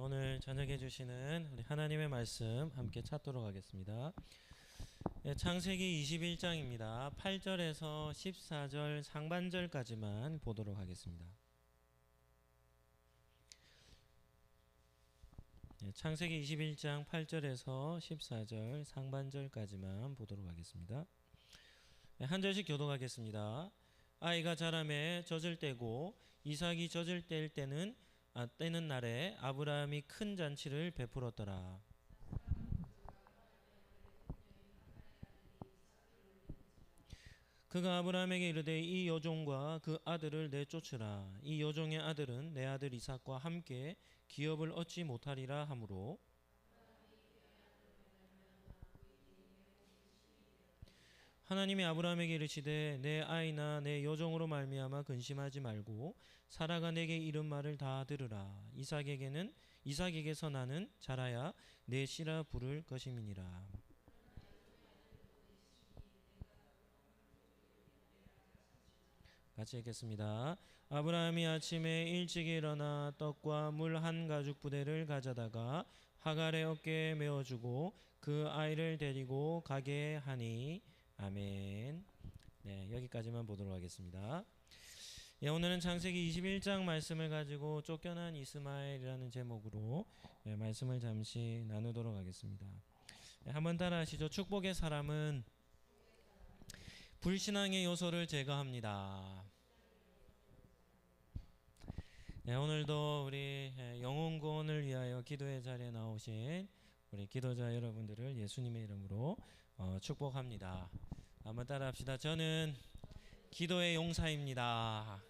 오늘 저녁에 주시는 우리 하나님의 말씀 함께 찾도록 하겠습니다. 창세기 21장입니다. 8절에서 14절 상반절까지만 보도록 하겠습니다. 창세기 21장 8절에서 14절 상반절까지만 보도록 하겠습니다. 한 절씩 교독하겠습니다. 아이가 자라매 젖을 떼고 이삭이 젖을 뗄 때는 날에 아브라함이 큰 잔치를 베풀었더라. 그가 아브라함에게 이르되 이 여종과 그 아들을 내쫓으라. 이 여종의 아들은 내 아들 이삭과 함께 기업을 얻지 못하리라 하므로 하나님이 아브라함에게 이르시되 내 아이나 내 여종으로 말미암아 근심하지 말고 사라가 내게 이른 말을 다 들으라. 이삭에게서 나는 자라야 내 씨라 부를 것임이니라. 같이 읽겠습니다. 아브라함이 아침에 일찍 일어나 떡과 물 한 가죽 부대를 가져다가 하갈의 어깨에 메어주고 그 아이를 데리고 가게 하니 아멘. 네, 여기까지만 보도록 하겠습니다. 오늘은 창세기 21장 말씀을 가지고 쫓겨난 이스마엘이라는 제목으로 말씀을 잠시 나누도록 하겠습니다. 한번 따라 하시죠. 축복의 사람은 불신앙의 요소를 제거합니다. 네, 오늘도 우리 영혼 구원을 위하여 기도의 자리에 나오신 우리 기도자 여러분들을 예수님의 이름으로 축복합니다. 한번 따라 합시다. 저는 기도의 용사입니다.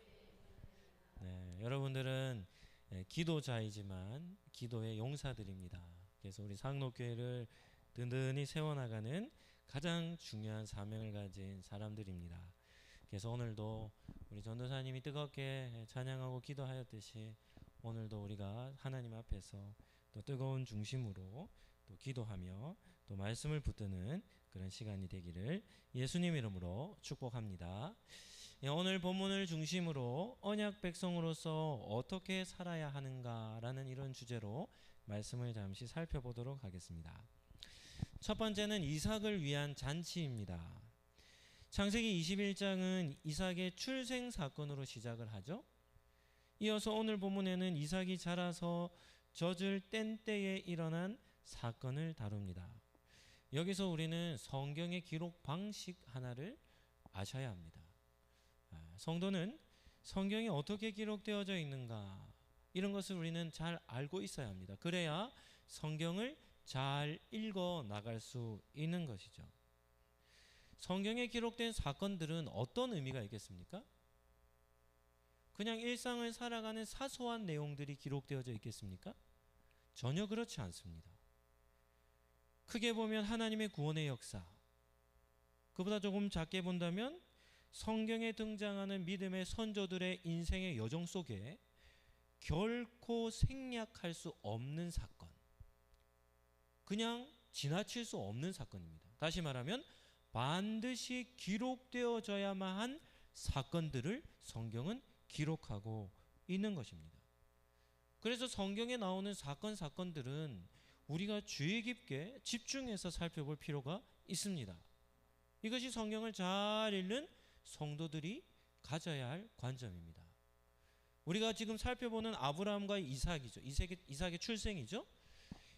네, 여러분들은 기도자이지만 기도의 용사들입니다. 그래서 우리 상록교회를 든든히 세워나가는 가장 중요한 사명을 가진 사람들입니다. 그래서 오늘도 우리 전도사님이 뜨겁게 찬양하고 기도하였듯이 오늘도 우리가 하나님 앞에서 또 뜨거운 중심으로 또 기도하며 또 말씀을 붙드는 그런 시간이 되기를 예수님 이름으로 축복합니다. 오늘 본문을 중심으로 언약 백성으로서 어떻게 살아야 하는가라는 이런 주제로 말씀을 잠시 살펴보도록 하겠습니다. 첫 번째는 이삭을 위한 잔치입니다. 창세기 21장은 이삭의 출생 사건으로 시작을 하죠. 이어서 오늘 본문에는 이삭이 자라서 젖을 뗀 때에 일어난 사건을 다룹니다. 여기서 우리는 성경의 기록 방식 하나를 아셔야 합니다. 성도는 성경이 어떻게 기록되어져 있는가 이런 것을 우리는 잘 알고 있어야 합니다. 그래야 성경을 잘 읽어 나갈 수 있는 것이죠. 성경에 기록된 사건들은 어떤 의미가 있겠습니까? 그냥 일상을 살아가는 사소한 내용들이 기록되어져 있겠습니까? 전혀 그렇지 않습니다. 크게 보면 하나님의 구원의 역사, 그보다 조금 작게 본다면 성경에 등장하는 믿음의 선조들의 인생의 여정 속에 결코 생략할 수 없는 사건, 그냥 지나칠 수 없는 사건입니다. 다시 말하면 반드시 기록되어져야만 한 사건들을 성경은 기록하고 있는 것입니다. 그래서 성경에 나오는 사건들은 우리가 주의 깊게 집중해서 살펴볼 필요가 있습니다. 이것이 성경을 잘 읽는 성도들이 가져야 할 관점입니다. 우리가 지금 살펴보는 아브라함과 이삭이죠. 이삭의 출생이죠.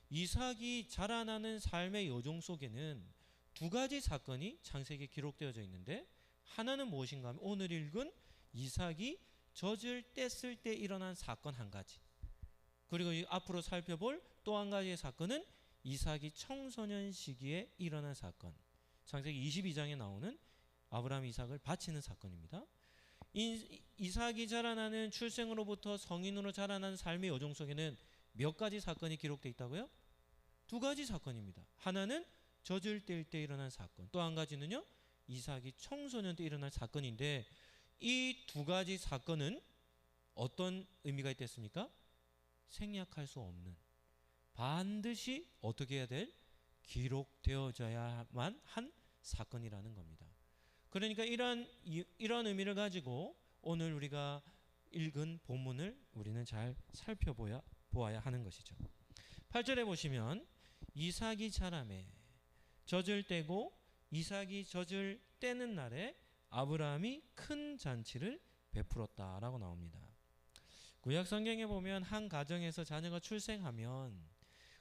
이삭이 자라나는 삶의 여정 속에는 두 가지 사건이 창세기에 기록되어져 있는데, 하나는 무엇인가 하면 오늘 읽은 이삭이 젖을 뗐을 때 일어난 사건 한 가지, 그리고 앞으로 살펴볼 또 한 가지의 사건은 이삭이 청소년 시기에 일어난 사건, 창세기 22장에 나오는 아브라함 이삭을 바치는 사건입니다. 이삭이 자라나는 출생으로부터 성인으로 자라나는 삶의 여정 속에는 몇 가지 사건이 기록되어 있다고요? 두 가지 사건입니다. 하나는 젖을 뗄 때 일어난 사건, 또 한 가지는요 이삭이 청소년 때 일어난 사건인데, 이 두 가지 사건은 어떤 의미가 있겠습니까? 생략할 수 없는, 반드시 어떻게 해야 될, 기록되어져야만 한 사건이라는 겁니다. 그러니까 이런 의미를 가지고 오늘 우리가 읽은 본문을 우리는 잘 살펴봐야 보아야 하는 것이죠. 8절에 보시면 이삭이 자라매 젖을 떼고 이삭이 젖을 떼는 날에 아브라함이 큰 잔치를 베풀었다라고 나옵니다. 구약 성경에 보면 한 가정에서 자녀가 출생하면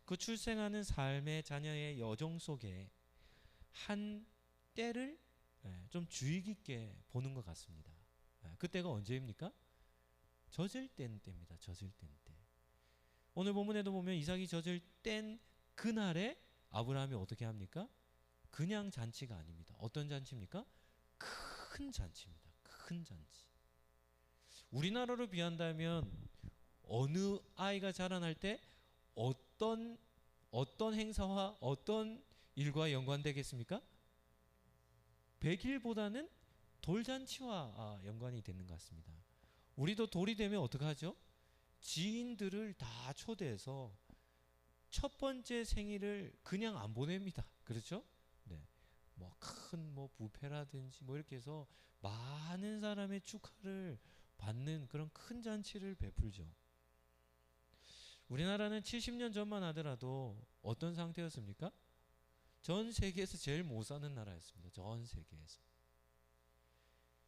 그 출생하는 삶의 자녀의 여정 속에 한 때를 좀 주의 깊게 보는 것 같습니다. 그때가 언제입니까? 젖을 뗀 때입니다. 젖을 뗀 때. 오늘 본문에도 보면 이삭이 젖을 뗀 그날에 아브라함이 어떻게 합니까? 그냥 잔치가 아닙니다. 어떤 잔치입니까? 큰 잔치입니다. 큰 잔치. 우리나라로 비한다면 어느 아이가 자라날 때 어떤 행사와 어떤 일과 연관되겠습니까? 100일보다는 돌잔치와 연관이 되는 것 같습니다. 우리도 돌이 되면 어떻게 하죠? 지인들을 다 초대해서 첫 번째 생일을 그냥 안 보냅니다. 그렇죠? 네. 뭐 큰 뷔페라든지 이렇게 해서 많은 사람의 축하를 받는 그런 큰 잔치를 베풀죠. 우리나라는 70년 전만 하더라도 어떤 상태였습니까? 전 세계에서 제일 못 사는 나라였습니다.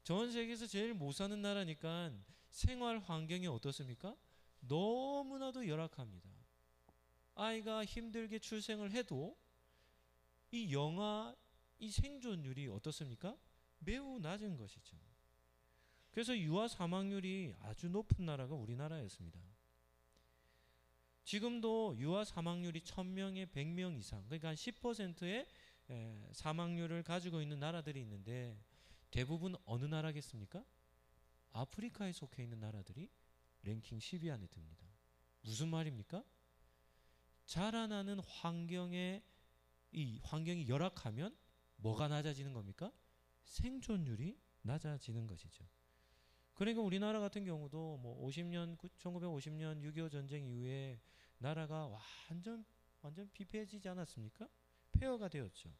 전 세계에서 제일 못 사는 나라니까 생활 환경이 어떻습니까? 너무나도 열악합니다. 아이가 힘들게 출생을 해도 이 생존율이 어떻습니까? 매우 낮은 것이죠. 그래서 유아 사망률이 아주 높은 나라가 우리나라였습니다. 지금도 유아 사망률이 1000명에 100명 이상, 그러니까 한 10%의 사망률을 가지고 있는 나라들이 있는데 대부분 어느 나라겠습니까? 아프리카에 속해 있는 나라들이 랭킹 10위 안에 듭니다. 무슨 말입니까? 자라나는 환경이 열악하면 뭐가 낮아지는 겁니까? 생존율이 낮아지는 것이죠. 그러니까 우리나라 같은 경우도 1950년 6.25 전쟁 이후에 나라가 완전 피폐해지지 않았습니까? 폐허가 되었죠.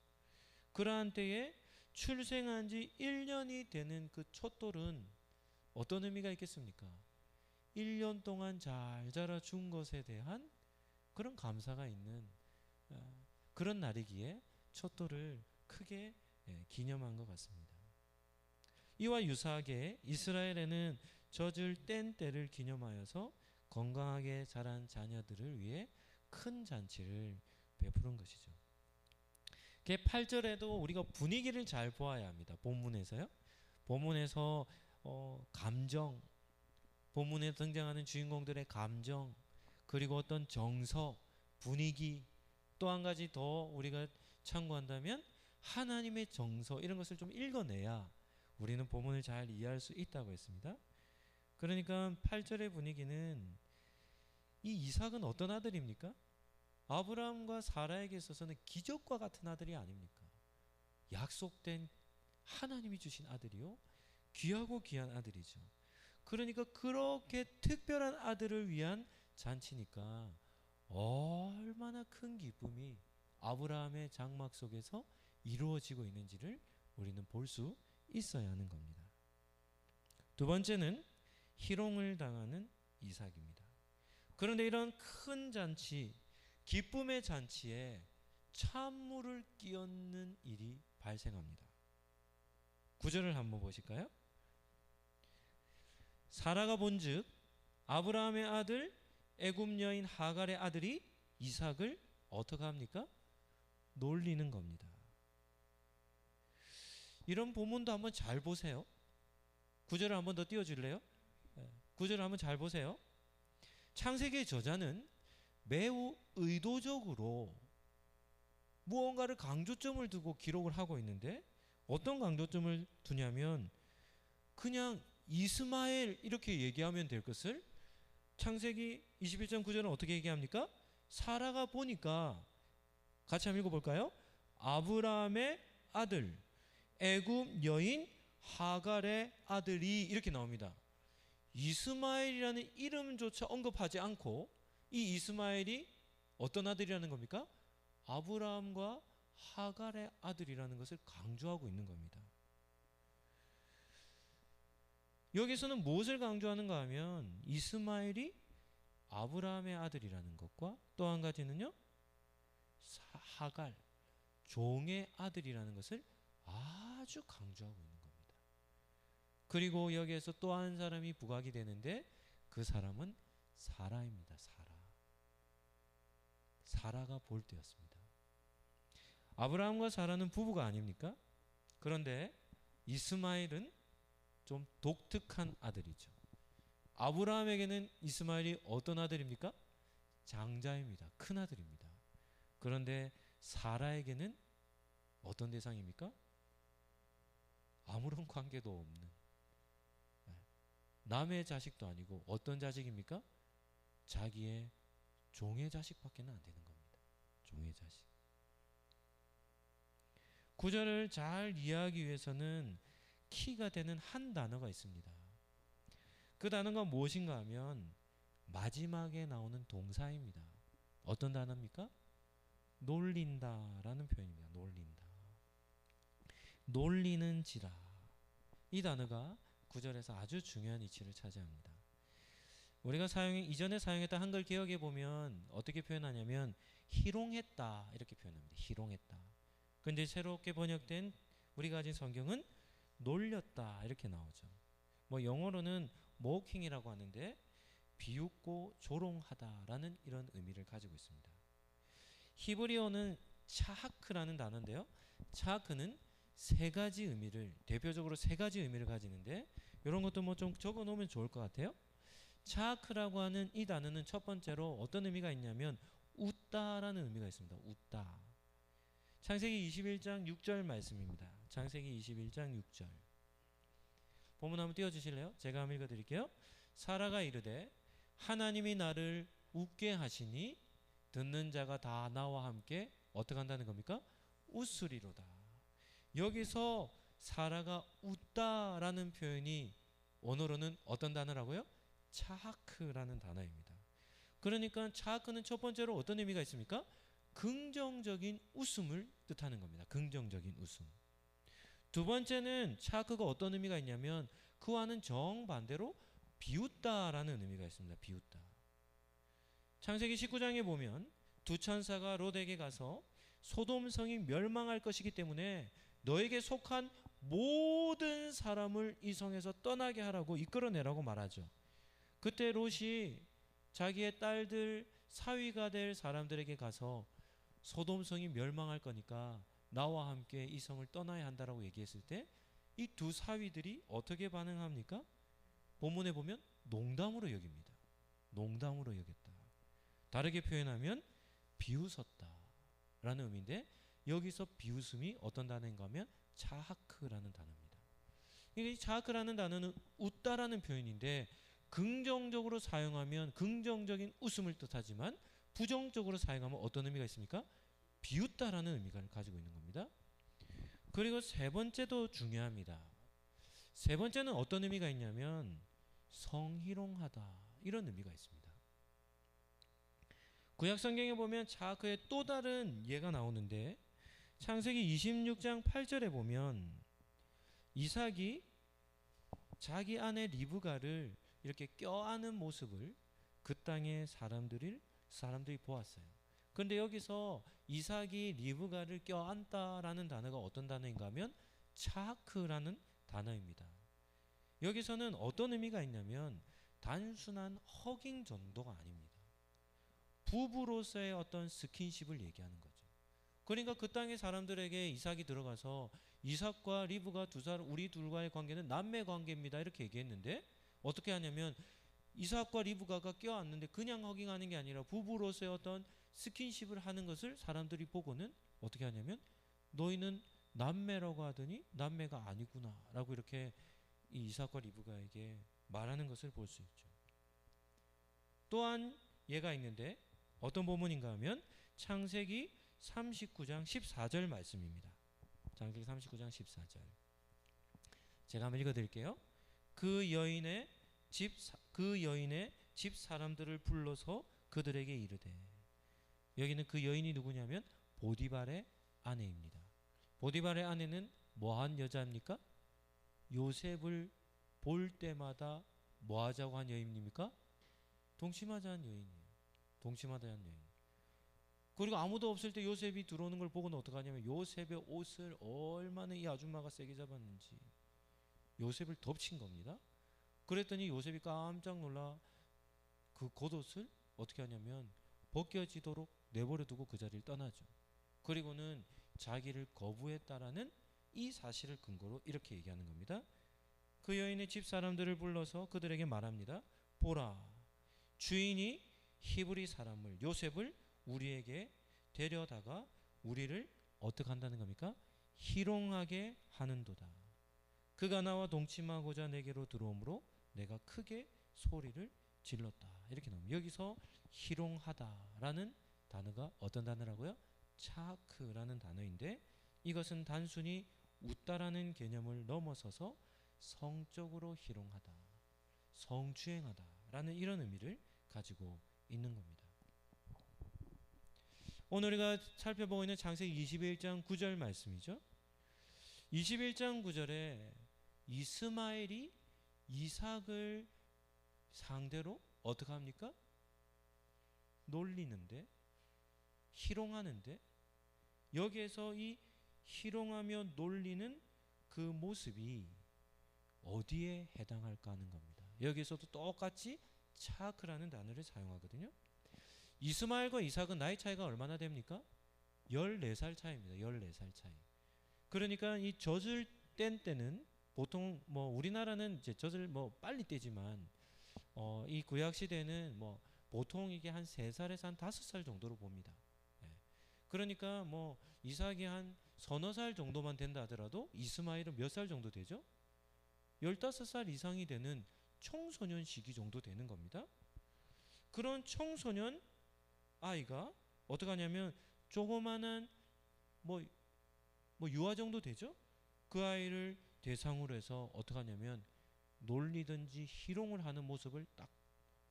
그러한 때에 출생한 지 1년이 되는 그 촛돌은 어떤 의미가 있겠습니까? 1년 동안 잘 자라준 것에 대한 그런 감사가 있는 그런 날이기에 촛돌을 크게 기념한 것 같습니다. 이와 유사하게 이스라엘에는 젖을 뗀 때를 기념하여서 건강하게 자란 자녀들을 위해 큰 잔치를 베푸는 것이죠. 8절에도 우리가 분위기를 잘 보아야 합니다. 본문에서요. 본문에서 감정, 본문에 등장하는 주인공들의 감정, 그리고 어떤 정서, 분위기, 또 한 가지 더 우리가 참고한다면 하나님의 정서, 이런 것을 좀 읽어내야 우리는 본문을 잘 이해할 수 있다고 했습니다. 그러니까 8절의 분위기는 이 이삭은 어떤 아들입니까? 아브라함과 사라에게 있어서는 기적과 같은 아들이 아닙니까? 약속된 하나님이 주신 아들이요, 귀하고 귀한 아들이죠. 그러니까 그렇게 특별한 아들을 위한 잔치니까 얼마나 큰 기쁨이 아브라함의 장막 속에서 이루어지고 있는지를 우리는 볼 수 있어야 하는 겁니다. 두 번째는 희롱을 당하는 이삭입니다. 그런데 이런 큰 잔치, 기쁨의 잔치에 찬물을 끼얹는 일이 발생합니다. 9절을 한번 보실까요? 사라가 본즉 아브라함의 아들 애굽 여인 하갈의 아들이 이삭을 어떻게 합니까? 놀리는 겁니다. 이런 본문도 한번 잘 보세요. 9절을 한번 더 띄워줄래요? 9절을 한번 잘 보세요. 창세기의 저자는 매우 의도적으로 무언가를 강조점을 두고 기록을 하고 있는데, 어떤 강조점을 두냐면 그냥 이스마엘 이렇게 얘기하면 될 것을 창세기 21장 9절은 어떻게 얘기합니까? 사라가 보니까, 같이 한번 읽어볼까요? 아브라함의 아들 애굽 여인 하갈의 아들이, 이렇게 나옵니다. 이스마엘이라는 이름조차 언급하지 않고 이 이스마엘이 어떤 아들이라는 겁니까? 아브라함과 하갈의 아들이라는 것을 강조하고 있는 겁니다. 여기서는 무엇을 강조하는가 하면 이스마엘이 아브라함의 아들이라는 것과 또 한 가지는요, 하갈, 종의 아들이라는 것을 아주 강조하고 있는 겁니다. 그리고 여기에서 또 한 사람이 부각이 되는데 그 사람은 사라입니다. 사라가 볼 때였습니다. 아브라함과 사라는 부부가 아닙니까? 그런데 이스마엘은 좀 독특한 아들이죠. 아브라함에게는 이스마엘이 어떤 아들입니까? 장자입니다. 큰 아들입니다. 그런데 사라에게는 어떤 대상입니까? 아무런 관계도 없는, 남의 자식도 아니고 어떤 자식입니까? 자기의 종의 자식밖에는 안 되는 겁니다. 종의 자식. 구절을 잘 이해하기 위해서는 키가 되는 한 단어가 있습니다. 그 단어가 무엇인가 하면 마지막에 나오는 동사입니다. 어떤 단어입니까? 놀린다라는 표현입니다. 놀린다. 놀리는지라. 이 단어가 구절에서 아주 중요한 위치를 차지합니다. 우리가 이전에 사용했던 한글 개혁에 보면 어떻게 표현하냐면 희롱했다 이렇게 표현합니다. 희롱했다. 근데 새롭게 번역된 우리가 가진 성경은 놀렸다 이렇게 나오죠. 뭐 영어로는 모킹이라고 하는데 비웃고 조롱하다라는 이런 의미를 가지고 있습니다. 히브리어는 차하크라는 단어인데요. 차하크는 대표적으로 세 가지 의미를 가지는데 이런 것도 뭐 좀 적어 놓으면 좋을 것 같아요. 차하크라고 하는 이 단어는 첫 번째로 어떤 의미가 있냐면 웃다라는 의미가 있습니다. 웃다. 창세기 21장 6절 말씀입니다. 창세기 21장 6절. 본문 한번 띄워주실래요? 제가 한번 읽어드릴게요. 사라가 이르되 하나님이 나를 웃게 하시니 듣는 자가 다 나와 함께 어떻게 한다는 겁니까? 웃으리로다. 여기서 사라가 웃다라는 표현이 원어로는 어떤 단어라고요? 차하크라는 단어입니다. 그러니까 차하크는 첫 번째로 어떤 의미가 있습니까? 긍정적인 웃음을 뜻하는 겁니다. 긍정적인 웃음. 두 번째는 차하크가 어떤 의미가 있냐면 그와는 정반대로 비웃다라는 의미가 있습니다. 비웃다. 창세기 19장에 보면 두 천사가 롯에게 가서 소돔 성이 멸망할 것이기 때문에 너에게 속한 모든 사람을 이 성에서 떠나게 하라고 이끌어내라고 말하죠. 그때 롯이 자기의 딸들 사위가 될 사람들에게 가서 소돔 성이 멸망할 거니까 나와 함께 이 성을 떠나야 한다라고 얘기했을 때 이 두 사위들이 어떻게 반응합니까? 본문에 보면 농담으로 여깁니다. 농담으로 여겼다. 다르게 표현하면 비웃었다라는 의미인데 여기서 비웃음이 어떤 단어인가 하면 차하크라는 단어입니다. 이 차하크라는 단어는 웃다라는 표현인데 긍정적으로 사용하면 긍정적인 웃음을 뜻하지만 부정적으로 사용하면 어떤 의미가 있습니까? 비웃다라는 의미가 가지고 있는 겁니다. 그리고 세 번째도 중요합니다. 세 번째는 어떤 의미가 있냐면 성희롱하다 이런 의미가 있습니다. 구약 성경에 보면 차하크의 또 다른 예가 나오는데 창세기 26장 8절에 보면 이삭이 자기 아내 리브가를 이렇게 껴안은 모습을 그 땅의 사람들이 보았어요. 그런데 여기서 이삭이 리브가를 껴안다라는 단어가 어떤 단어인가 하면 차하크라는 단어입니다. 여기서는 어떤 의미가 있냐면 단순한 허깅 정도가 아닙니다. 부부로서의 어떤 스킨십을 얘기하는 거죠. 그러니까 그 땅의 사람들에게 이삭이 들어가서 이삭과 리브가 우리 둘과의 관계는 남매 관계입니다 이렇게 얘기했는데 어떻게 하냐면 이삭과 리브가가 껴안는데 그냥 허깅하는 게 아니라 부부로서의 어떤 스킨십을 하는 것을 사람들이 보고는 어떻게 하냐면 너희는 남매라고 하더니 남매가 아니구나 라고 이렇게 이 이삭과 리브가에게 말하는 것을 볼 수 있죠. 또한 예가 있는데 어떤 본문인가 하면 창세기 39장 14절 말씀입니다. 창세기 39장 14절. 제가 한번 읽어드릴게요. 그 여인의 집 사람들을 불러서 그들에게 이르되 여기는 그 여인이 누구냐면 보디발의 아내입니다. 보디발의 아내는 뭐한 여자입니까? 요셉을 볼 때마다 뭐 하자고 한 여인입니까? 동침하자는 여인이에요. 동침하자는 여인. 그리고 아무도 없을 때 요셉이 들어오는 걸 보고는 어떡하냐면 요셉의 옷을 얼마나 이 아줌마가 세게 잡았는지 요셉을 덮친 겁니다. 그랬더니 요셉이 깜짝 놀라 그 겉옷을 어떻게 하냐면 벗겨지도록 내버려 두고 그 자리를 떠나죠. 그리고는 자기를 거부했다라는 이 사실을 근거로 이렇게 얘기하는 겁니다. 그 여인의 집 사람들을 불러서 그들에게 말합니다. 보라, 주인이 히브리 사람을 요셉을 우리에게 데려다가 우리를 어떻게 한다는 겁니까? 희롱하게 하는도다. 그가 나와 동침하고자 내게로 들어오므로 내가 크게 소리를 질렀다. 이렇게 나옵니다. 여기서 희롱하다라는 단어가 어떤 단어라고요? 차크라는 단어인데 이것은 단순히 웃다라는 개념을 넘어서서 성적으로 희롱하다, 성추행하다라는 이런 의미를 가지고 있는 겁니다. 오늘 우리가 살펴보고 있는 창세기 21장 9절 말씀이죠. 21장 9절에 이스마엘이 이삭을 상대로 어떻게 합니까? 놀리는데, 희롱하는데, 여기에서 이 희롱하며 놀리는 그 모습이 어디에 해당할까 하는 겁니다. 여기에서도 똑같이 차크라는 단어를 사용하거든요. 이스마엘과 이삭은 나이 차이가 얼마나 됩니까? 14살 차이입니다. 14살 차이. 그러니까 이 젖을 뗀 때는 보통 뭐 우리나라는 이제 젖을 뭐 빨리 떼지만 이 구약 시대는 뭐 보통 이게 한 3살에서 한 5살 정도로 봅니다. 예. 그러니까 뭐 이삭이 한 서너 살 정도만 된다 하더라도 이스마엘은 몇 살 정도 되죠? 15살 이상이 되는 청소년 시기 정도 되는 겁니다. 그런 청소년 아이가 어떻게 하냐면 조그마한 뭐 유아 정도 되죠? 그 아이를 대상으로 해서 어떻게 하냐면 놀리든지 희롱을 하는 모습을 딱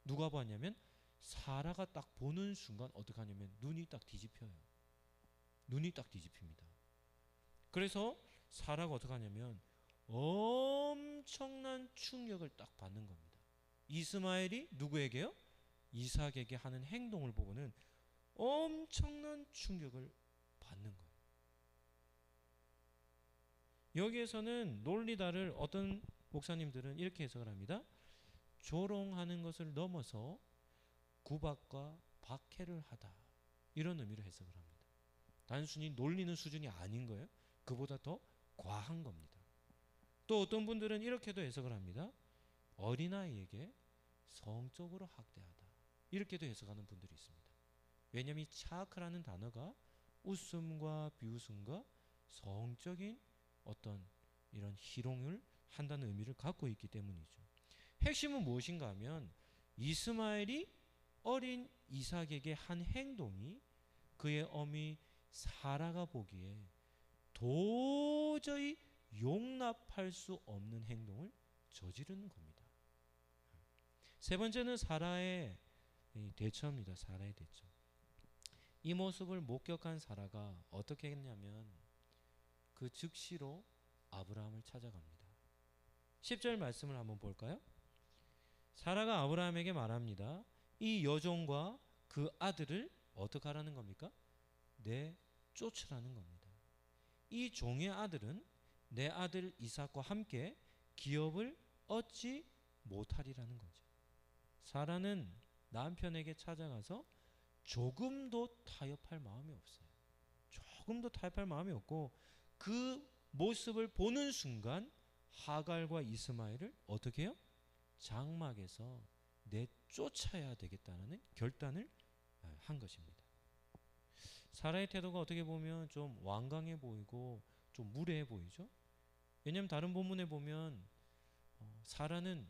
누가 봤냐면 사라가 딱 보는 순간 어떻게 하냐면 눈이 딱 뒤집혀요. 눈이 딱 뒤집힙니다. 그래서 사라가 어떻게 하냐면 엄청난 충격을 딱 받는 겁니다. 이스마엘이 누구에게요? 이삭에게 하는 행동을 보고는 엄청난 충격을 받는 거예요. 여기에서는 놀리다를 어떤 목사님들은 이렇게 해석을 합니다. 조롱하는 것을 넘어서 구박과 박해를 하다, 이런 의미로 해석을 합니다. 단순히 놀리는 수준이 아닌 거예요. 그보다 더 과한 겁니다. 또 어떤 분들은 이렇게도 해석을 합니다. 어린아이에게 성적으로 학대하다, 이렇게도 해석하는 분들이 있습니다. 왜냐하면 이 차크라는 단어가 웃음과 비웃음과 성적인 어떤 이런 희롱을 한다는 의미를 갖고 있기 때문이죠. 핵심은 무엇인가 하면 이스마엘이 어린 이삭에게 한 행동이 그의 어미 사라가 보기에 도저히 용납할 수 없는 행동을 저지르는 겁니다. 세 번째는 사라의 대처입니다. 사라의 대처. 이 모습을 목격한 사라가 어떻게 했냐면 그 즉시로 아브라함을 찾아갑니다. 10절 말씀을 한번 볼까요? 사라가 아브라함에게 말합니다. 이 여종과 그 아들을 어떻게 하라는 겁니까? 내쫓으라는 겁니다. 이 종의 아들은 내 아들 이삭과 함께 기업을 얻지 못하리라는 거죠. 사라는 남편에게 찾아가서 조금도 타협할 마음이 없어요. 조금도 타협할 마음이 없고 그 모습을 보는 순간 하갈과 이스마엘을 어떻게 해요? 장막에서 내쫓아야 되겠다는 결단을 한 것입니다. 사라의 태도가 어떻게 보면 좀 완강해 보이고 좀 무례해 보이죠. 왜냐하면 다른 본문에 보면 사라는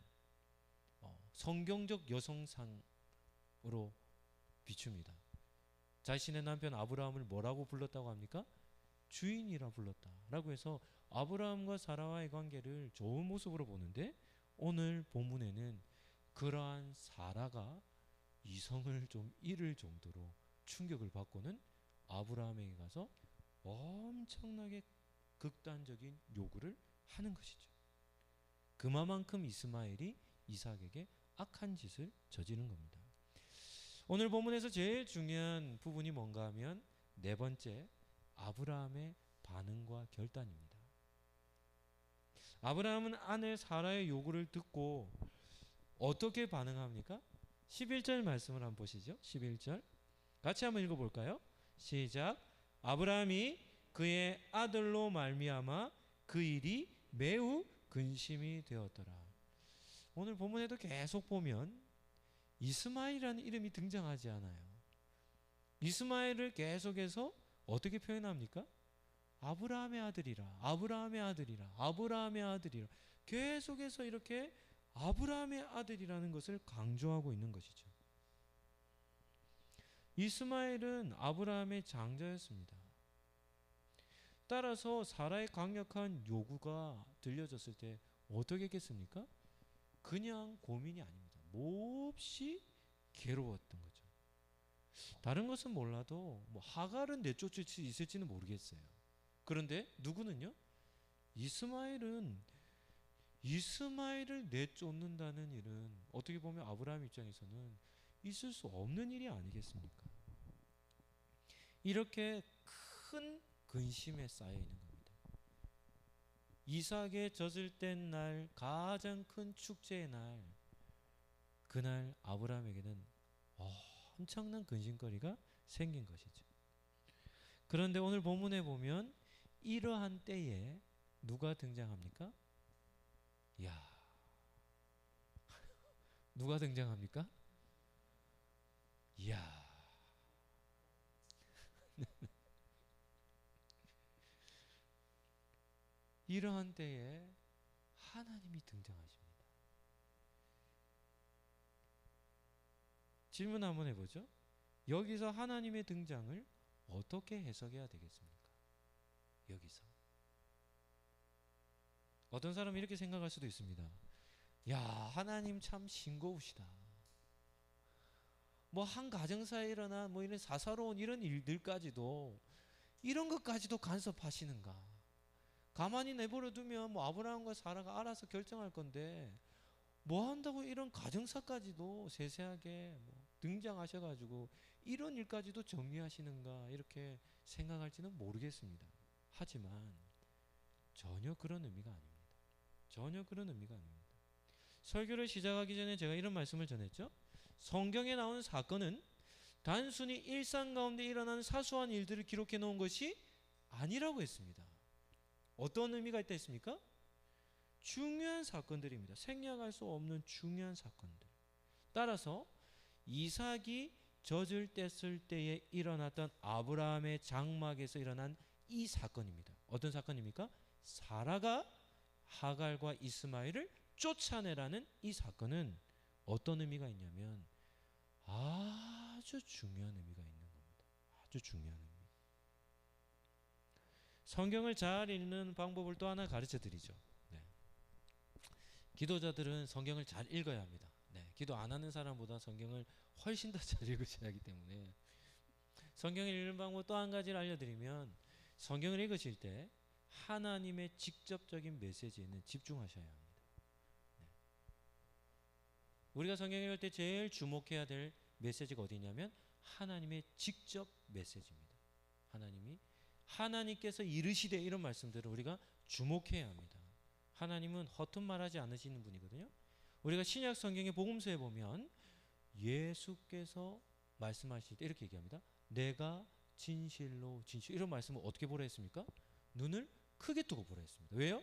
성경적 여성상으로 비춥니다. 자신의 남편 아브라함을 뭐라고 불렀다고 합니까? 주인이라 불렀다라고 해서 아브라함과 사라와의 관계를 좋은 모습으로 보는데 오늘 본문에는 그러한 사라가 이성을 좀 잃을 정도로 충격을 받고는 아브라함에게 가서 엄청나게 극단적인 요구를 하는 것이죠. 그만큼 이스마엘이 이삭에게 악한 짓을 저지른 겁니다. 오늘 본문에서 제일 중요한 부분이 뭔가 하면 네 번째, 아브라함의 반응과 결단입니다. 아브라함은 아내 사라의 요구를 듣고 어떻게 반응합니까? 11절 말씀을 한번 보시죠. 11절 같이 한번 읽어볼까요? 시작. 아브라함이 그의 아들로 말미암아 그 일이 매우 근심이 되었더라. 오늘 본문에도 계속 보면 이스마엘이라는 이름이 등장하지 않아요. 이스마엘을 계속해서 어떻게 표현합니까? 아브라함의 아들이라, 아브라함의 아들이라, 아브라함의 아들이라, 계속해서 이렇게 아브라함의 아들이라는 것을 강조하고 있는 것이죠. 이스마엘은 아브라함의 장자였습니다. 따라서 사라의 강력한 요구가 들려졌을 때 어떻게 했겠습니까? 그냥 고민이 아닙니다. 몹시 괴로웠던 거죠. 다른 것은 몰라도 뭐 하갈은 내쫓을 수 있을지는 모르겠어요. 그런데 누구는요? 이스마엘을 내쫓는다는 일은 어떻게 보면 아브라함 입장에서는 있을 수 없는 일이 아니겠습니까? 이렇게 큰 근심에 쌓여 있는 겁니다. 이삭의 젖을 뗀 날, 가장 큰 축제의 날, 그날 아브라함에게는 엄청난 근심거리가 생긴 것이죠. 그런데 오늘 본문에 보면 이러한 때에 누가 등장합니까? 누가 등장합니까? 이러한 때에 하나님이 등장하십니다. 질문 한번 해보죠. 여기서 하나님의 등장을 어떻게 해석해야 되겠습니까? 여기서 어떤 사람은 이렇게 생각할 수도 있습니다. 하나님 참 싱거우시다. 뭐 한 가정사에 일어난 뭐 이런 사사로운 이런 일들까지도 이런 것까지도 간섭하시는가? 가만히 내버려 두면 뭐 아브라함과 사라가 알아서 결정할 건데 뭐 한다고 이런 가정사까지도 세세하게 뭐 등장하셔가지고 이런 일까지도 정리하시는가 이렇게 생각할지는 모르겠습니다. 하지만 전혀 그런 의미가 아닙니다. 전혀 그런 의미가 아닙니다. 설교를 시작하기 전에 제가 이런 말씀을 전했죠. 성경에 나오는 사건은 단순히 일상 가운데 일어나는 사소한 일들을 기록해 놓은 것이 아니라고 했습니다. 어떤 의미가 있다 했습니까? 중요한 사건들입니다. 생략할 수 없는 중요한 사건들. 따라서 이삭이 젖을 뗐을 때에 일어났던 아브라함의 장막에서 일어난 이 사건입니다. 어떤 사건입니까? 사라가 하갈과 이스마엘을 쫓아내라는 이 사건은 어떤 의미가 있냐면 아주 중요한 의미가 있는 겁니다. 아주 중요한 의미. 성경을 잘 읽는 방법을 또 하나 가르쳐 드리죠. 기도자들은 성경을 잘 읽어야 합니다. 기도 안 하는 사람보다 성경을 훨씬 더 잘 읽으셔야 하기 때문에 성경을 읽는 방법 또 한 가지를 알려드리면 성경을 읽으실 때 하나님의 직접적인 메시지에는 집중하셔야 합니다. 우리가 성경 읽을 때 제일 주목해야 될 메시지가 어디냐면 하나님의 직접 메시지입니다. 하나님께서 이르시되 이런 말씀들을 우리가 주목해야 합니다. 하나님은 허튼 말하지 않으시는 분이거든요. 우리가 신약 성경의 복음서에 보면 예수께서 말씀하실 때 이렇게 얘기합니다. 내가 진실로 이런 말씀을 어떻게 보라 했습니까? 눈을 크게 뜨고 보라 했습니다. 왜요?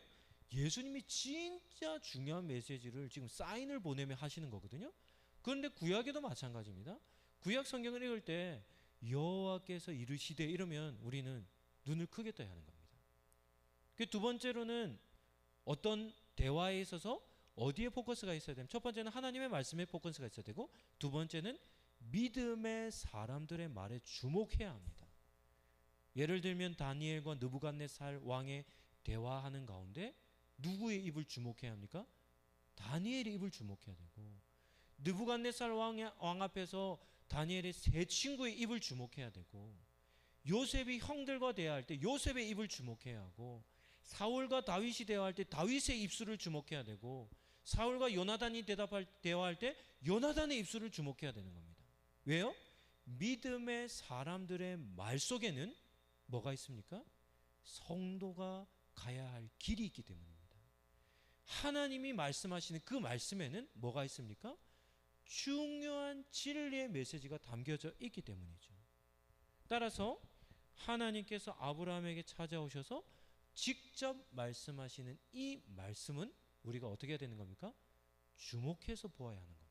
예수님이 진짜 중요한 메시지를 지금 사인을 보내며 하시는 거거든요. 그런데 구약에도 마찬가지입니다. 구약 성경을 읽을 때 여호와께서 이르시되 이러면 우리는 눈을 크게 떠야 하는 겁니다. 두 번째로는 어떤 대화에 있어서 어디에 포커스가 있어야 되면 첫 번째는 하나님의 말씀에 포커스가 있어야 되고 두 번째는 믿음의 사람들의 말에 주목해야 합니다. 예를 들면 다니엘과 느부갓네살 왕의 대화하는 가운데 누구의 입을 주목해야 합니까? 다니엘의 입을 주목해야 되고 느부갓네살 왕 앞에서 다니엘의 세 친구의 입을 주목해야 되고 요셉이 형들과 대화할 때 요셉의 입을 주목해야 하고 사울과 다윗이 대화할 때 다윗의 입술을 주목해야 되고 사울과 요나단이 대화할 때 요나단의 입술을 주목해야 되는 겁니다. 왜요? 믿음의 사람들의 말 속에는 뭐가 있습니까? 성도가 가야 할 길이 있기 때문입니다. 하나님이 말씀하시는 그 말씀에는 뭐가 있습니까? 중요한 진리의 메시지가 담겨져 있기 때문이죠. 따라서 하나님께서 아브라함에게 찾아오셔서 직접 말씀하시는 이 말씀은 우리가 어떻게 해야 되는 겁니까? 주목해서 보아야 하는 겁니다.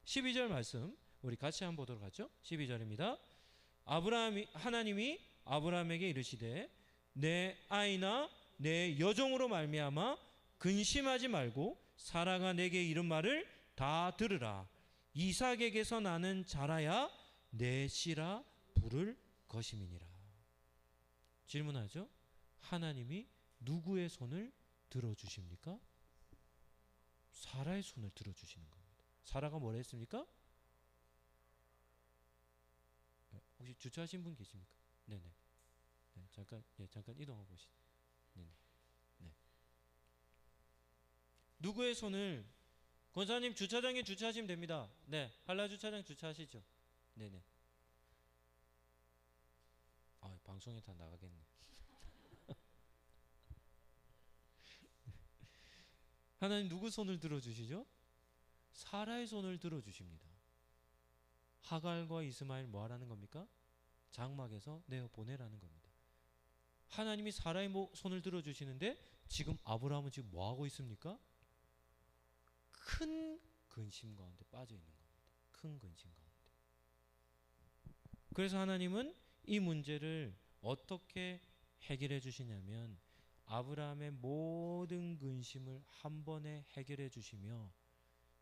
12절 말씀 우리 같이 한번 보도록 하죠. 12절입니다. 하나님이 아브라함에게 이르시되 내 아이나 내 여종으로 말미암아 근심하지 말고 사라가 내게 이른 말을 다 들으라. 이삭에게서 나는 자라야 내 씨라 부를 것임이니라. 질문하죠. 하나님이 누구의 손을 들어주십니까? 사라의 손을 들어주시는 겁니다. 사라가 뭐라 했습니까? 혹시 주차하신 분 계십니까? 네네. 네, 잠깐 이동하고 보시죠. 네네. 네. 누구의 손을? 권사님 주차장에 주차하시면 됩니다. 네, 한라 주차장 주차하시죠. 네네. 방송에 다 나가겠네. 하나님 누구 손을 들어주시죠? 사라의 손을 들어주십니다. 하갈과 이스마엘 뭐 하라는 겁니까? 장막에서 내어 보내라는 겁니다. 하나님이 사라의 손을 들어주시는데 지금 아브라함은 지금 뭐 하고 있습니까? 큰 근심 가운데 빠져 있는 겁니다. 큰 근심 가운데. 그래서 하나님은 이 문제를 어떻게 해결해 주시냐면 아브라함의 모든 근심을 한 번에 해결해 주시며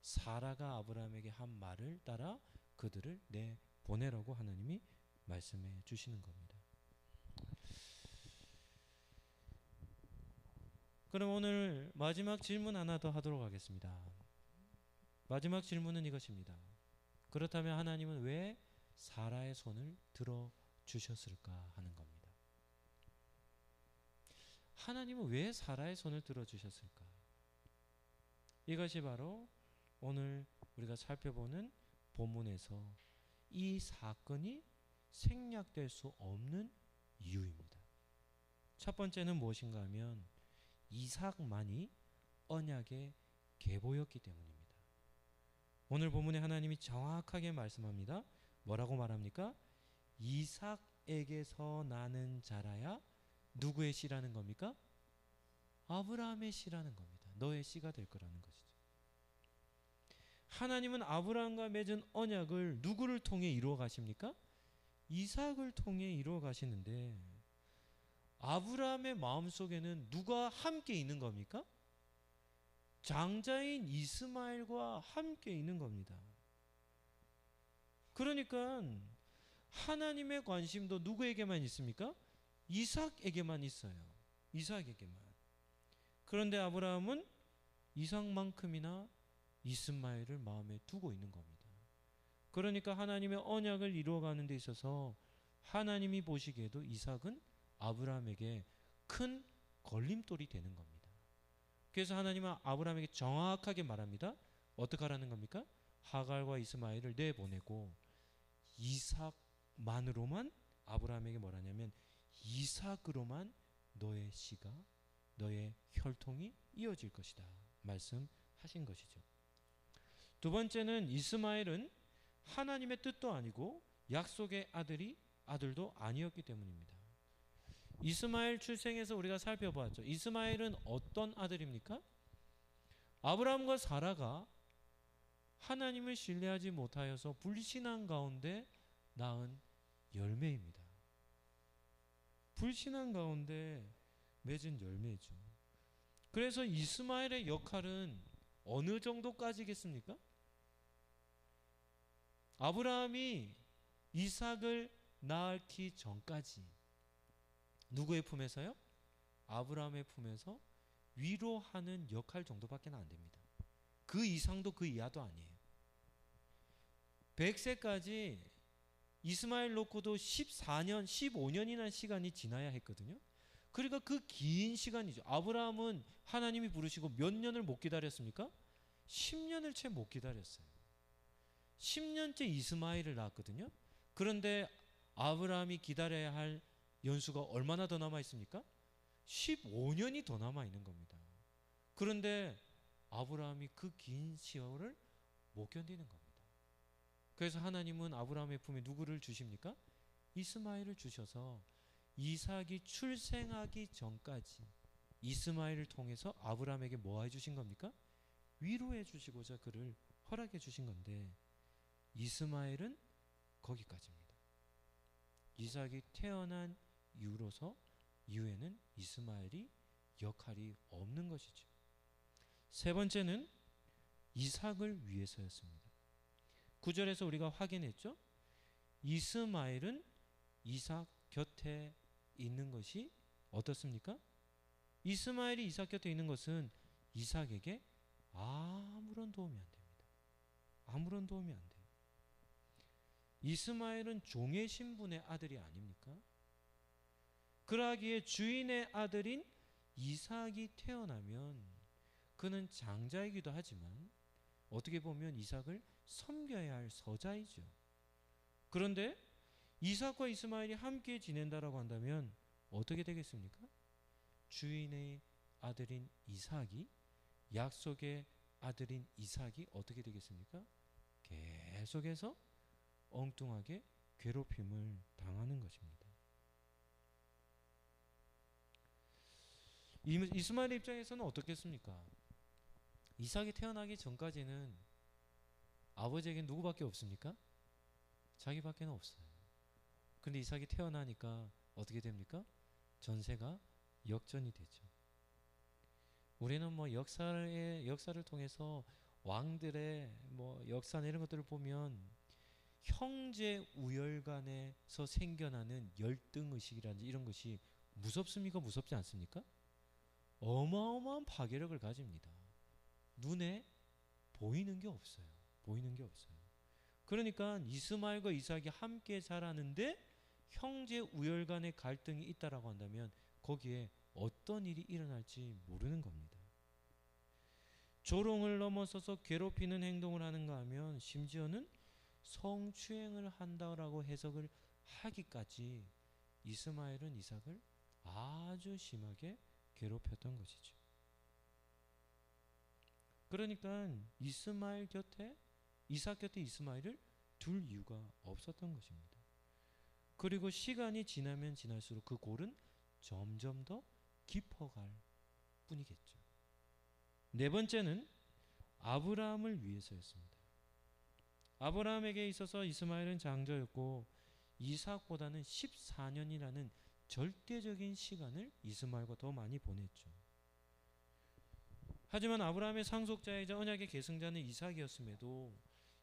사라가 아브라함에게 한 말을 따라 그들을 내보내라고 하나님이 말씀해 주시는 겁니다. 그럼 오늘 마지막 질문 하나 더 하도록 하겠습니다. 마지막 질문은 이것입니다. 그렇다면 하나님은 왜 사라의 손을 들어주셨을까 하는 겁니다. 하나님은 왜 사라의 손을 들어주셨을까? 이것이 바로 오늘 우리가 살펴보는 본문에서 이 사건이 생략될 수 없는 이유입니다. 첫 번째는 무엇인가 하면 이삭만이 언약의 계보였기 때문입니다. 오늘 본문에 하나님이 정확하게 말씀합니다. 뭐라고 말합니까? 이삭에게서 나는 자라야 누구의 씨라는 겁니까? 아브라함의 씨라는 겁니다. 너의 씨가 될 거라는 것이죠. 하나님은 아브라함과 맺은 언약을 누구를 통해 이루어 가십니까? 이삭을 통해 이루어 가시는데 아브라함의 마음속에는 누가 함께 있는 겁니까? 장자인 이스마엘과 함께 있는 겁니다. 그러니까 하나님의 관심도 누구에게만 있습니까? 이삭에게만 있어요. 이삭에게만. 그런데 아브라함은 이삭만큼이나 이스마엘을 마음에 두고 있는 겁니다. 그러니까 하나님의 언약을 이루어가는 데 있어서 하나님이 보시기에도 이삭은 아브라함에게 큰 걸림돌이 되는 겁니다. 그래서 하나님은 아브라함에게 정확하게 말합니다. 어떻게 하라는 겁니까? 하갈과 이스마엘을 내보내고 이삭만으로만 아브라함에게 뭐라냐면 이삭으로만 너의 씨가 너의 혈통이 이어질 것이다 말씀하신 것이죠. 두 번째는 이스마엘은 하나님의 뜻도 아니고 약속의 아들도 아니었기 때문입니다. 이스마엘 출생에서 우리가 살펴보았죠. 이스마엘은 어떤 아들입니까? 아브라함과 사라가 하나님을 신뢰하지 못하여서 불신앙 가운데 낳은 열매입니다. 불신앙 가운데 맺은 열매죠. 그래서 이스마엘의 역할은 어느 정도까지겠습니까? 아브라함이 이삭을 낳기 전까지 누구의 품에서요? 아브라함의 품에서 위로하는 역할 정도밖에 안 됩니다. 그 이상도 그 이하도 아니에요. 100세까지 이스마엘 놓고도 14년, 15년이나 시간이 지나야 했거든요. 그러니까 그 긴 시간이죠. 아브라함은 하나님이 부르시고 몇 년을 못 기다렸습니까? 10년을 채 못 기다렸어요. 10년째 이스마엘을 낳았거든요. 그런데 아브라함이 기다려야 할 연수가 얼마나 더 남아 있습니까? 15년이 더 남아 있는 겁니다. 그런데 아브라함이 그 긴 시월을 못 견디는 겁니다. 그래서 하나님은 아브라함의 품에 누구를 주십니까? 이스마엘을 주셔서 이삭이 출생하기 전까지 이스마엘을 통해서 아브라함에게 뭐 해주신 겁니까? 위로해 주시고자 그를 허락해 주신 건데 이스마엘은 거기까지입니다. 이삭이 태어난 이후로서 이후에는 이스마엘이 역할이 없는 것이죠. 세 번째는 이삭을 위해서였습니다. 9절에서 우리가 확인했죠. 이스마엘은 이삭 곁에 있는 것이 어떻습니까? 이스마엘이 이삭 곁에 있는 것은 이삭에게 아무런 도움이 안 됩니다. 아무런 도움이 안 돼요. 이스마엘은 종의 신분의 아들이 아닙니까? 그러하기에 주인의 아들인 이삭이 태어나면 그는 장자이기도 하지만 어떻게 보면 이삭을 섬겨야 할 서자이죠. 그런데 이삭과 이스마엘이 함께 지낸다라고 한다면 어떻게 되겠습니까? 주인의 아들인 이삭이 약속의 아들인 이삭이 어떻게 되겠습니까? 계속해서 엉뚱하게 괴롭힘을 당하는 것입니다. 이스마엘의 입장에서는 어떻겠습니까? 이삭이 태어나기 전까지는 아버지에겐 누구밖에 없습니까? 자기밖에는 없어요. 근데 이삭이 태어나니까 어떻게 됩니까? 전세가 역전이 되죠. 우리는 뭐 역사를 통해서 왕들의 뭐 역사나 이런 것들을 보면 형제 우열간에서 생겨나는 열등의식이라든지 이런 것이 무섭습니까? 무섭지 않습니까? 어마어마한 파괴력을 가집니다. 눈에 보이는 게 없어요. 보이는 게 없어요. 그러니까 이스마엘과 이삭이 함께 자라는데 형제 우열간의 갈등이 있다라고 한다면 거기에 어떤 일이 일어날지 모르는 겁니다. 조롱을 넘어서서 괴롭히는 행동을 하는가 하면 심지어는 성추행을 한다라고 해석을 하기까지 이스마엘은 이삭을 아주 심하게 괴롭혔던 것이죠. 그러니까 이삭 곁에 이스마엘을 둘 이유가 없었던 것입니다. 그리고 시간이 지나면 지날수록 그 골은 점점 더 깊어갈 뿐이겠죠. 네 번째는 아브라함을 위해서였습니다. 아브라함에게 있어서 이스마엘은 장자였고 이삭보다는 14년이라는 절대적인 시간을 이스마엘과 더 많이 보냈죠. 하지만 아브라함의 상속자이자 언약의 계승자는 이삭이었음에도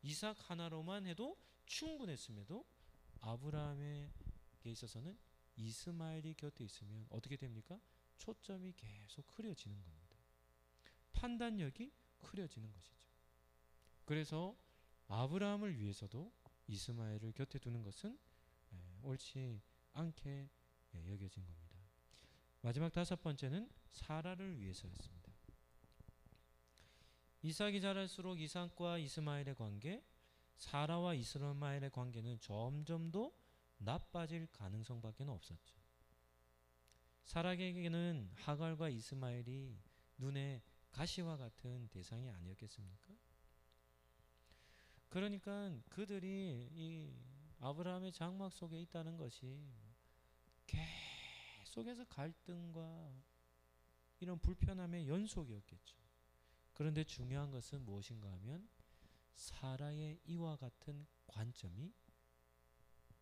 이삭 하나로만 해도 충분했음에도 아브라함에게 있어서는 이스마엘이 곁에 있으면 어떻게 됩니까? 초점이 계속 흐려지는 겁니다. 판단력이 흐려지는 것이죠. 그래서 아브라함을 위해서도 이스마엘을 곁에 두는 것은 옳지 않게 여겨진 겁니다. 마지막 다섯 번째는 사라를 위해서였습니다. 이삭이 자랄수록 이삭과 이스마엘의 관계, 사라와 이스마엘의 관계는 점점 더 나빠질 가능성밖에 없었죠. 사라에게는 하갈과 이스마엘이 눈에 가시와 같은 대상이 아니었겠습니까? 그러니까 그들이 이 아브라함의 장막 속에 있다는 것이 계속해서 갈등과 이런 불편함의 연속이었겠죠. 그런데 중요한 것은 무엇인가 하면 사라의 이와 같은 관점이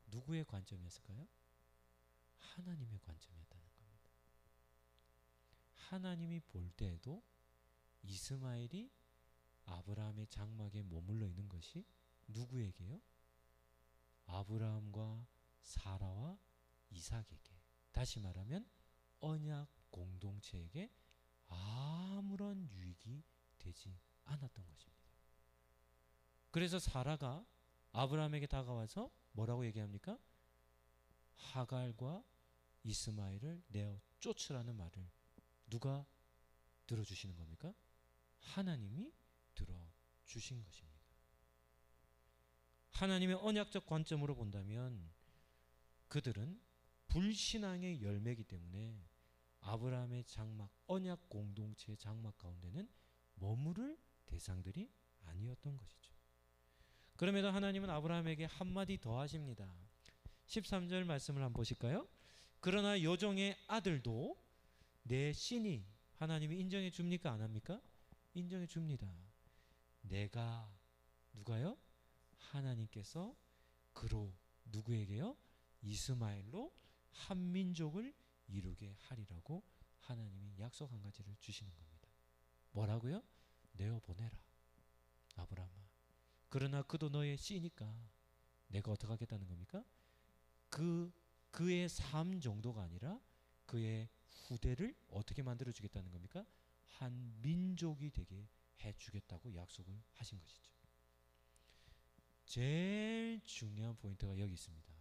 누구의 관점이었을까요? 하나님의 관점이었다는 겁니다. 하나님이 볼 때에도 이스마엘이 아브라함의 장막에 머물러 있는 것이 누구에게요? 아브라함과 사라와 이삭에게, 다시 말하면 언약 공동체에게 아무런 유익이 되지 않았던 것입니다. 그래서 사라가 아브라함에게 다가와서 뭐라고 얘기합니까? 하갈과 이스마엘을 내어 쫓으라는 말을 누가 들어주시는 겁니까? 하나님이 들어주신 것입니다. 하나님의 언약적 관점으로 본다면 그들은 불신앙의 열매이기 때문에 아브라함의 장막, 언약 공동체의 장막 가운데는 머무를 대상들이 아니었던 것이죠. 그럼에도 하나님은 아브라함에게 한마디 더 하십니다. 13절 말씀을 한번 보실까요? 그러나 여종의 아들도 내 신이, 하나님이 인정해 줍니까 안 합니까? 인정해 줍니다. 내가, 누가요? 하나님께서 그로, 누구에게요? 이스마엘로 한 민족을 이루게 하리라고 하나님이 약속 한 가지를 주시는 겁니다. 뭐라고요? 내어 보내라 아브라함아. 그러나 그도 너의 씨니까 내가 어떻게 하겠다는 겁니까? 그의 삶 정도가 아니라 그의 후대를 어떻게 만들어 주겠다는 겁니까? 한 민족이 되게 해 주겠다고 약속을 하신 것이죠. 제일 중요한 포인트가 여기 있습니다.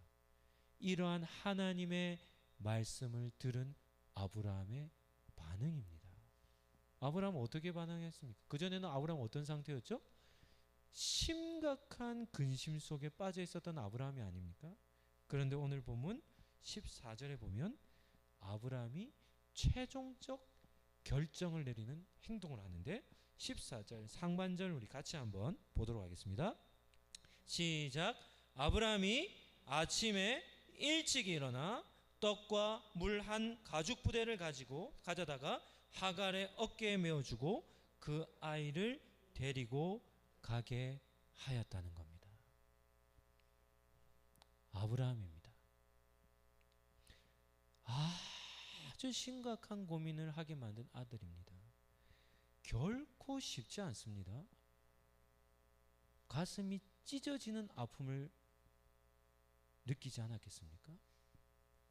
이러한 하나님의 말씀을 들은 아브라함의 반응입니다. 아브라함은 어떻게 반응했습니까? 그전에는 아브라함은 어떤 상태였죠? 심각한 근심 속에 빠져 있었던 아브라함이 아닙니까? 그런데 오늘 본문 14절에 보면 아브라함이 최종적 결정을 내리는 행동을 하는데 14절 상반절 우리 같이 한번 보도록 하겠습니다. 시작. 아브라함이 아침에 일찍 일어나 떡과 물 한 가죽 부대를 가져다가 하갈의 어깨에 메어주고 그 아이를 데리고 가게 하였다는 겁니다. 아브라함입니다. 아주 심각한 고민을 하게 만든 아들입니다. 결코 쉽지 않습니다. 가슴이 찢어지는 아픔을 느끼지 않았겠습니까?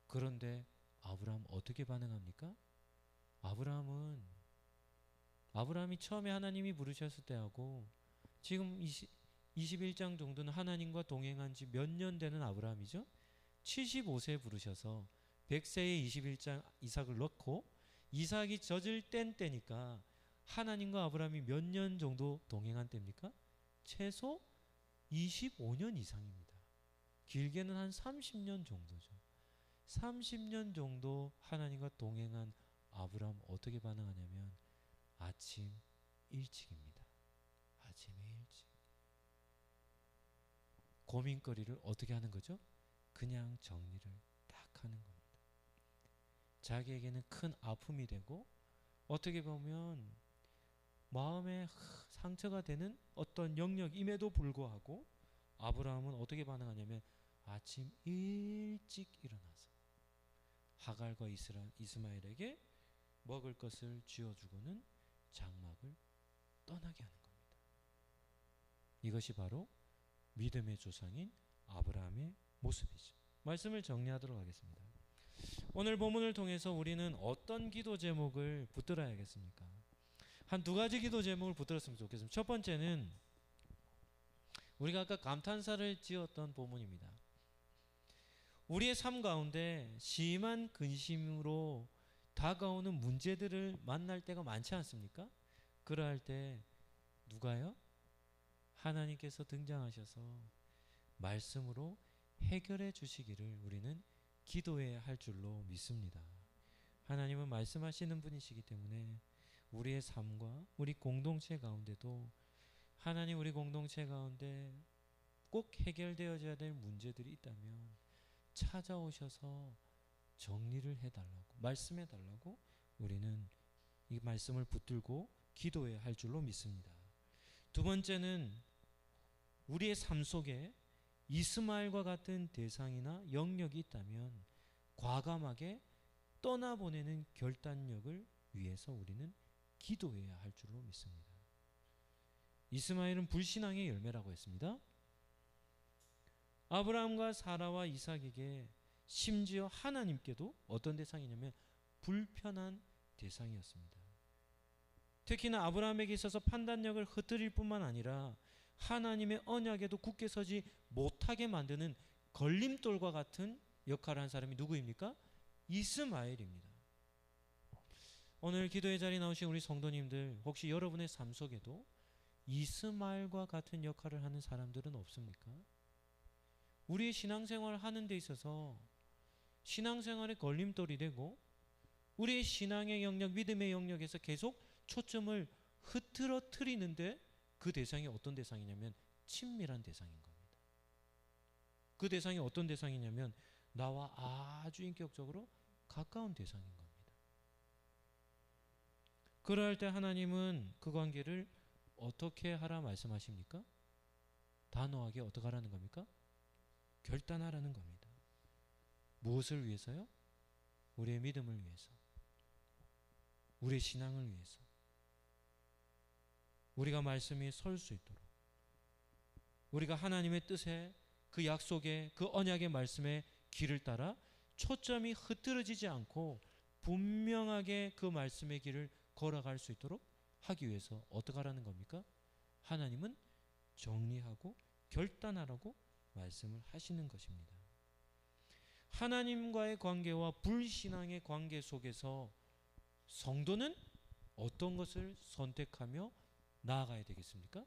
그런데 아브라함 어떻게 반응합니까? 아브라함이 처음에 하나님이 부르셨을 때하고 지금 21장 정도는 하나님과 동행한 지 몇 년 되는 아브라함이죠. 75세에 부르셔서 100세에 21장 이삭을 넣고 이삭이 젖을 때니까 하나님과 아브라함이 몇 년 정도 동행한 때입니까? 최소 25년 이상입니다. 길게는 한 30년 정도죠. 30년 정도 하나님과 동행한 아브라함 어떻게 반응하냐면 아침 일찍입니다. 아침에 일찍. 고민거리를 어떻게 하는 거죠? 그냥 정리를 딱 하는 겁니다. 자기에게는 큰 아픔이 되고 어떻게 보면 마음에 상처가 되는 어떤 영역임에도 불구하고 아브라함은 어떻게 반응하냐면 아침 일찍 일어나서 하갈과 이스마엘에게 먹을 것을 쥐어주고는 장막을 떠나게 하는 겁니다. 이것이 바로 믿음의 조상인 아브라함의 모습이죠. 말씀을 정리하도록 하겠습니다. 오늘 본문을 통해서 우리는 어떤 기도 제목을 붙들어야겠습니까? 한 두 가지 기도 제목을 붙들었으면 좋겠습니다. 첫 번째는 우리가 아까 감탄사를 지었던 본문입니다. 우리의 삶 가운데 심한 근심으로 다가오는 문제들을 만날 때가 많지 않습니까? 그러할 때 누가요? 하나님께서 등장하셔서 말씀으로 해결해 주시기를 우리는 기도해야 할 줄로 믿습니다. 하나님은 말씀하시는 분이시기 때문에 우리의 삶과 우리 공동체 가운데도 하나님 우리 공동체 가운데 꼭 해결되어져야 될 문제들이 있다면 찾아오셔서 정리를 해달라고 말씀해달라고 우리는 이 말씀을 붙들고 기도해야 할 줄로 믿습니다. 두 번째는 우리의 삶 속에 이스마엘과 같은 대상이나 영역이 있다면 과감하게 떠나보내는 결단력을 위해서 우리는 기도해야 할 줄로 믿습니다. 이스마엘은 불신앙의 열매라고 했습니다. 아브라함과 사라와 이삭에게 심지어 하나님께도 어떤 대상이냐면 불편한 대상이었습니다. 특히나 아브라함에게 있어서 판단력을 흩뜨릴 뿐만 아니라 하나님의 언약에도 굳게 서지 못하게 만드는 걸림돌과 같은 역할을 한 사람이 누구입니까? 이스마엘입니다. 오늘 기도의 자리에 나오신 우리 성도님들 혹시 여러분의 삶 속에도 이스마엘과 같은 역할을 하는 사람들은 없습니까? 우리의 신앙생활을 하는 데 있어서 신앙생활의 걸림돌이 되고 우리의 신앙의 영역, 믿음의 영역에서 계속 초점을 흐트러뜨리는데 그 대상이 어떤 대상이냐면 친밀한 대상인 겁니다. 그 대상이 어떤 대상이냐면 나와 아주 인격적으로 가까운 대상인 겁니다. 그럴 때 하나님은 그 관계를 어떻게 하라 말씀하십니까? 단호하게 어떻게 하라는 겁니까? 결단하라는 겁니다. 무엇을 위해서요? 우리의 믿음을 위해서, 우리의 신앙을 위해서, 우리가 말씀에 설 수 있도록, 우리가 하나님의 뜻에, 그 약속의, 그 언약의 말씀에 길을 따라 초점이 흐트러지지 않고 분명하게 그 말씀의 길을 걸어갈 수 있도록 하기 위해서 어떻게 하라는 겁니까? 하나님은 정리하고 결단하라고 말씀을 하시는 것입니다. 하나님과의 관계와 불신앙의 관계 속에서 성도는 어떤 것을 선택하며 나아가야 되겠습니까?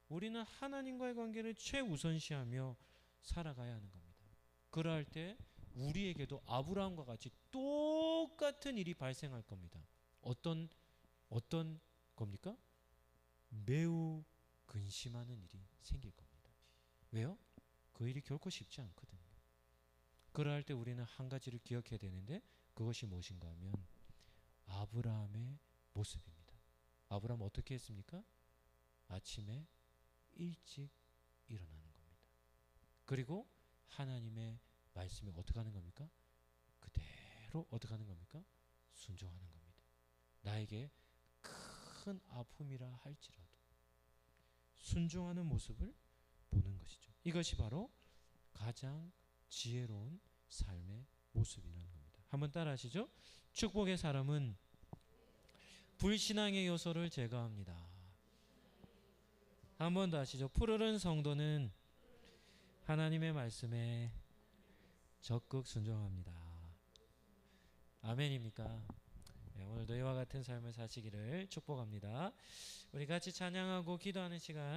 우리는 하나님과의 관계를 최우선시하며 살아가야 하는 겁니다. 그러할 때 우리에게도 아브라함과 같이 똑같은 일이 발생할 겁니다. 어떤 겁니까? 매우 근심하는 일이 생길 겁니다. 왜요? 그 일이 결코 쉽지 않거든요. 그러할 때 우리는 한 가지를 기억해야 되는데 그것이 무엇인가 하면 아브라함의 모습입니다. 아브라함 어떻게 했습니까? 아침에 일찍 일어나는 겁니다. 그리고 하나님의 말씀에 어떻게 하는 겁니까? 그대로 어떻게 하는 겁니까? 순종하는 겁니다. 나에게 큰 아픔이라 할지라도 순종하는 모습을 보는 것이죠. 이것이 바로 가장 지혜로운 삶의 모습이라는 겁니다. 한번 따라 하시죠. 축복의 사람은 불신앙의 요소를 제거합니다. 한 번 더 하시죠. 푸르른 성도는 하나님의 말씀에 적극 순종합니다. 아멘입니까? 네, 오늘도 이와 같은 삶을 사시기를 축복합니다. 우리 같이 찬양하고 기도하는 시간